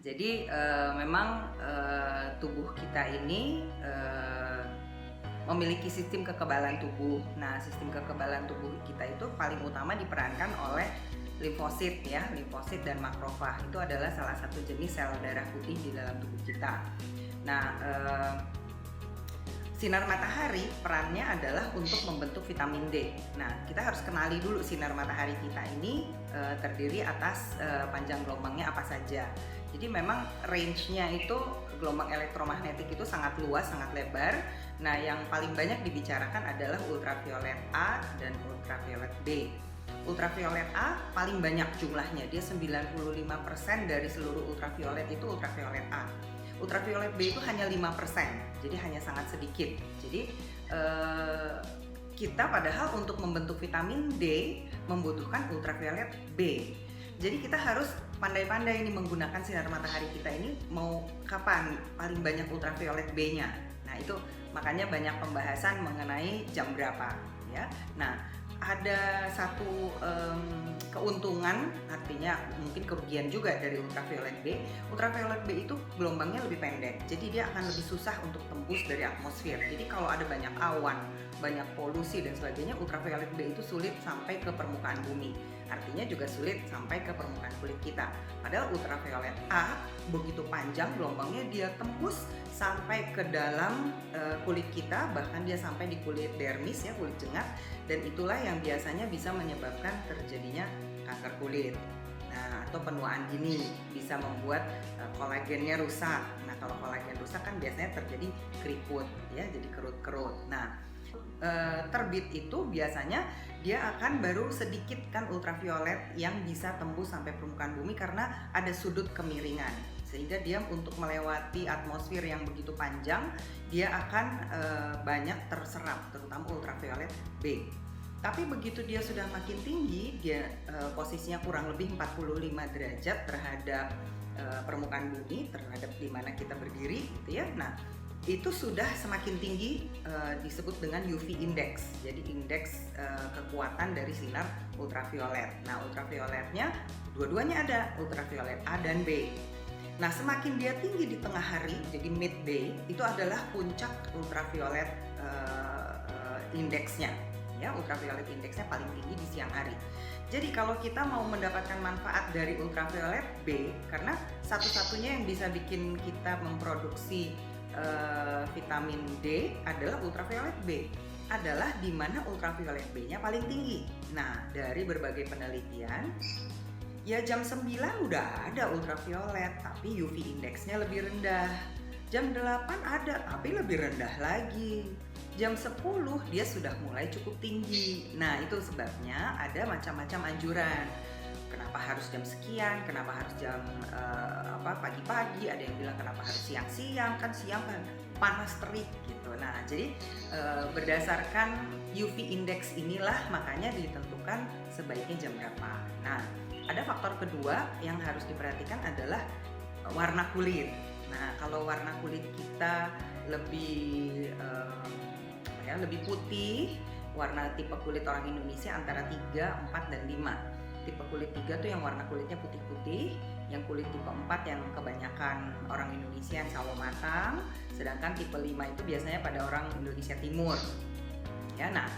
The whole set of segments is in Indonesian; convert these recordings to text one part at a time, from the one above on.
Jadi memang tubuh kita ini memiliki sistem kekebalan tubuh. Nah, sistem kekebalan tubuh kita itu paling utama diperankan oleh limfosit ya, limfosit dan makrofag. Itu adalah salah satu jenis sel darah putih di dalam tubuh kita. Nah, sinar matahari perannya adalah untuk membentuk vitamin D. Nah, kita harus kenali dulu sinar matahari kita ini terdiri atas panjang gelombangnya apa saja. Jadi memang range-nya itu gelombang elektromagnetik itu sangat luas, sangat lebar. Nah, yang paling banyak dibicarakan adalah ultraviolet A dan ultraviolet B. Ultraviolet A paling banyak jumlahnya, dia 95% dari seluruh ultraviolet itu ultraviolet A. Ultraviolet B itu hanya 5%, jadi hanya sangat sedikit. Jadi kita padahal untuk membentuk vitamin D membutuhkan ultraviolet B. Jadi kita harus pandai-pandai ini menggunakan sinar matahari kita ini mau kapan paling banyak ultraviolet B-nya. Nah, itu makanya banyak pembahasan mengenai jam berapa ya. Nah, ada satu keuntungan, artinya mungkin kerugian juga dari ultraviolet B. Ultraviolet B itu gelombangnya lebih pendek, jadi dia akan lebih susah untuk tembus dari atmosfer. Jadi kalau ada banyak awan, banyak polusi dan sebagainya, ultraviolet B itu sulit sampai ke permukaan bumi. Artinya juga sulit sampai ke permukaan kulit kita. Padahal ultraviolet A begitu panjang gelombangnya, dia tembus sampai ke dalam kulit kita, bahkan dia sampai di kulit dermis ya, kulit jengat, dan itulah yang biasanya bisa menyebabkan terjadinya kanker kulit. Nah, atau penuaan dini, bisa membuat kolagennya rusak. Nah, kalau kolagen rusak kan biasanya terjadi keriput ya, jadi kerut-kerut. Nah, terbit itu biasanya dia akan baru sedikit kan ultraviolet yang bisa tembus sampai permukaan bumi karena ada sudut kemiringan, sehingga dia untuk melewati atmosfer yang begitu panjang dia akan banyak terserap, terutama ultraviolet B. Tapi begitu dia sudah makin tinggi, dia posisinya kurang lebih 45 derajat terhadap permukaan bumi, terhadap di mana kita berdiri gitu ya. Nah, itu sudah semakin tinggi, disebut dengan UV index. Jadi indeks kekuatan dari sinar ultraviolet. Nah, ultravioletnya dua-duanya ada, ultraviolet A dan B. Nah, semakin dia tinggi di tengah hari, jadi midday, itu adalah puncak ultraviolet indeksnya. Ya, ultraviolet indeksnya paling tinggi di siang hari. Jadi kalau kita mau mendapatkan manfaat dari ultraviolet B, karena satu-satunya yang bisa bikin kita memproduksi vitamin D adalah ultraviolet B, adalah di mana ultraviolet B-nya paling tinggi. Nah, dari berbagai penelitian, ya jam 9 udah ada ultraviolet, tapi UV indeksnya lebih rendah. Jam 8 ada, tapi lebih rendah lagi. Jam 10 dia sudah mulai cukup tinggi. Nah, itu sebabnya ada macam-macam anjuran. Kenapa harus jam sekian, kenapa harus jam pagi-pagi, ada yang bilang kenapa harus siang-siang, kan siang kan panas terik gitu. Nah, jadi berdasarkan UV index inilah makanya ditentukan sebaiknya jam berapa. Nah, ada faktor kedua yang harus diperhatikan adalah warna kulit. Nah, kalau warna kulit kita lebih lebih putih, warna tipe kulit orang Indonesia antara 3, 4, dan 5. Tipe kulit 3 tuh yang warna kulitnya putih-putih, yang kulit tipe 4 yang kebanyakan orang Indonesia yang sawo matang, sedangkan tipe 5 itu biasanya pada orang Indonesia Timur. Ya, nah,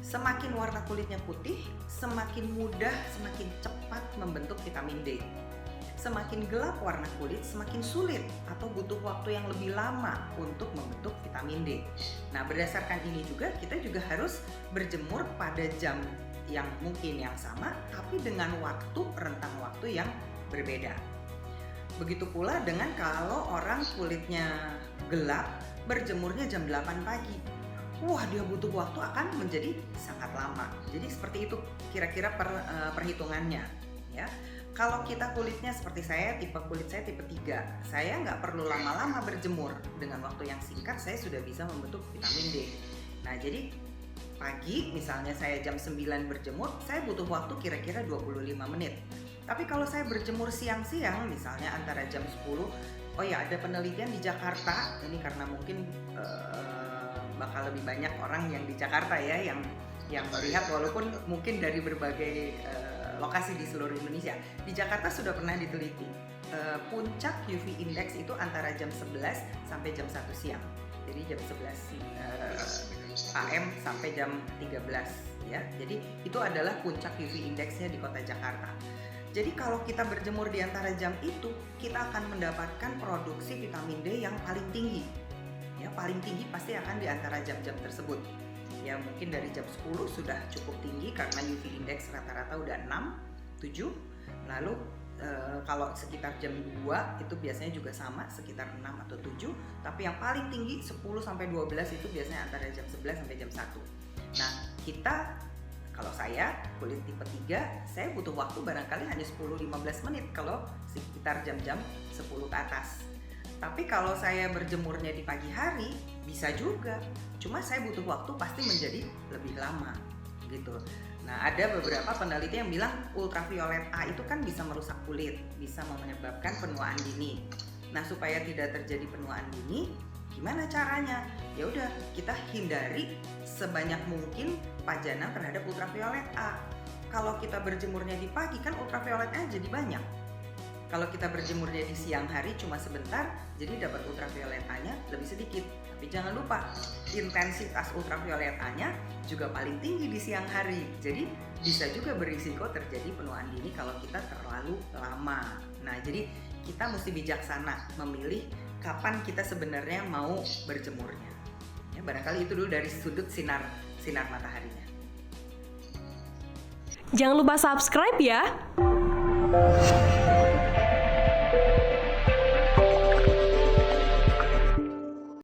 semakin warna kulitnya putih, semakin mudah, semakin cepat membentuk vitamin D. Semakin gelap warna kulit, semakin sulit atau butuh waktu yang lebih lama untuk membentuk vitamin D. Nah, berdasarkan ini juga kita juga harus berjemur pada jam yang mungkin yang sama, tapi dengan rentang waktu yang berbeda. Begitu pula dengan kalau orang kulitnya gelap, berjemurnya jam 8 pagi. Wah, dia butuh waktu akan menjadi sangat lama. Jadi seperti itu kira-kira perhitungannya ya. Kalau kita kulitnya seperti saya, kulit saya tipe 3, saya nggak perlu lama-lama berjemur. Dengan waktu yang singkat saya sudah bisa membentuk vitamin D. Nah, jadi pagi misalnya saya jam 9 berjemur, saya butuh waktu kira-kira 25 menit. Tapi kalau saya berjemur siang-siang, misalnya antara jam 10, oh ya, ada penelitian di Jakarta, ini karena mungkin bakal lebih banyak orang yang di Jakarta ya yang melihat, walaupun mungkin dari berbagai lokasi di seluruh Indonesia. Di Jakarta sudah pernah diteliti puncak UV index itu antara jam 11 sampai jam 1 siang. Jadi jam 11 AM sampai jam 13 ya. Jadi itu adalah puncak UV indexnya di kota Jakarta. Jadi kalau kita berjemur di antara jam itu, kita akan mendapatkan produksi vitamin D yang paling tinggi. Ya, paling tinggi pasti akan di antara jam-jam tersebut. Ya, mungkin dari jam 10 sudah cukup tinggi karena UV index rata-rata udah 6, 7. Lalu kalau sekitar jam 2 itu biasanya juga sama, sekitar 6 atau 7. Tapi yang paling tinggi 10 sampai 12 itu biasanya antara jam 11 sampai jam 1. Nah, kalau saya kulit tipe 3, saya butuh waktu barangkali hanya 10-15 menit kalau sekitar jam-jam 10 ke atas. Tapi kalau saya berjemurnya di pagi hari, bisa juga. Cuma saya butuh waktu pasti menjadi lebih lama gitu. Nah, ada beberapa peneliti yang bilang ultraviolet A itu kan bisa merusak kulit, bisa menyebabkan penuaan dini. Nah, supaya tidak terjadi penuaan dini, gimana caranya? Ya udah, kita hindari sebanyak mungkin pajanan terhadap ultraviolet A. Kalau kita berjemurnya di pagi kan ultraviolet A jadi banyak. Kalau kita berjemurnya di siang hari cuma sebentar, jadi dapat ultraviolet A-nya lebih sedikit. Tapi jangan lupa, intensitas ultraviolet A-nya juga paling tinggi di siang hari. Jadi bisa juga berisiko terjadi penuaan dini kalau kita terlalu lama. Nah, jadi kita mesti bijaksana memilih kapan kita sebenarnya mau berjemurnya. Ya, barangkali itu dulu dari sudut sinar mataharinya. Jangan lupa subscribe ya.